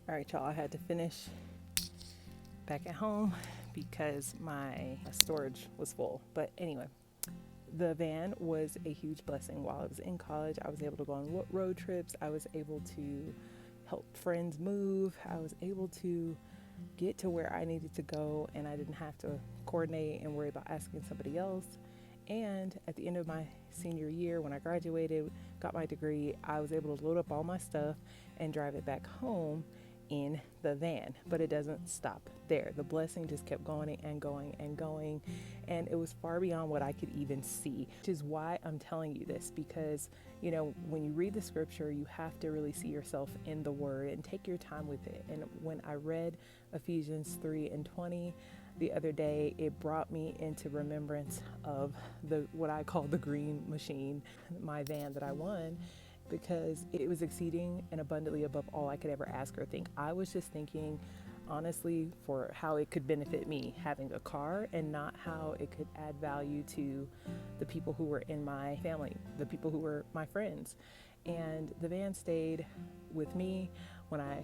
All right, y'all, I had to finish back at home because my storage was full. But anyway, the van was a huge blessing. While I was in college, I was able to go on road trips. I was able to help friends move. I was able to get to where I needed to go, and I didn't have to coordinate and worry about asking somebody else. And at the end of my senior year, when I graduated, got my degree, I was able to load up all my stuff and drive it back home in the van. But it doesn't stop there. The blessing just kept going and going and going. And it was far beyond what I could even see, which is why I'm telling you this, because, when you read the scripture, you have to really see yourself in the word and take your time with it. And when I read Ephesians 3:20, the other day, it brought me into remembrance of the what I call the green machine, my van that I won, because it was exceeding and abundantly above all I could ever ask or think. I was just thinking honestly for how it could benefit me having a car, and not how it could add value to the people who were in my family, the people who were my friends. And the van stayed with me when I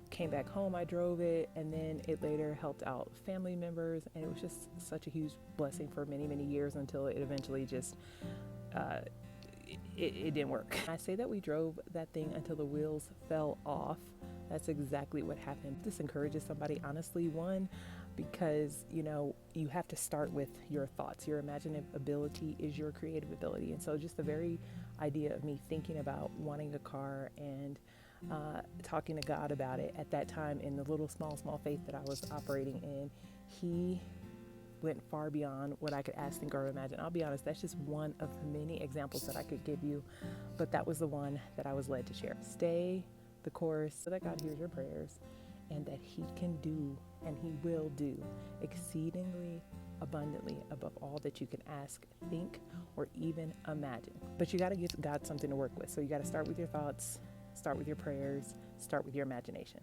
came back home. I drove it, and then it later helped out family members, and it was just such a huge blessing for many, many years until it eventually just uh, it didn't work. I say that we drove that thing until the wheels fell off. That's exactly what happened. This encourages somebody, honestly, one, because you have to start with your thoughts. Your imaginative ability is your creative ability. And so just the very idea of me thinking about wanting a car and talking to God about it at that time, in the little small faith that I was operating in, he went far beyond what I could ask, think, or imagine. I'll be honest, that's just one of many examples that I could give you, but that was the one that I was led to share. Stay the course so that God hears your prayers, and that he can do, and he will do, exceedingly abundantly above all that you can ask, think, or even imagine. But you got to give God something to work with. So you got to start with your thoughts, start with your prayers, start with your imagination.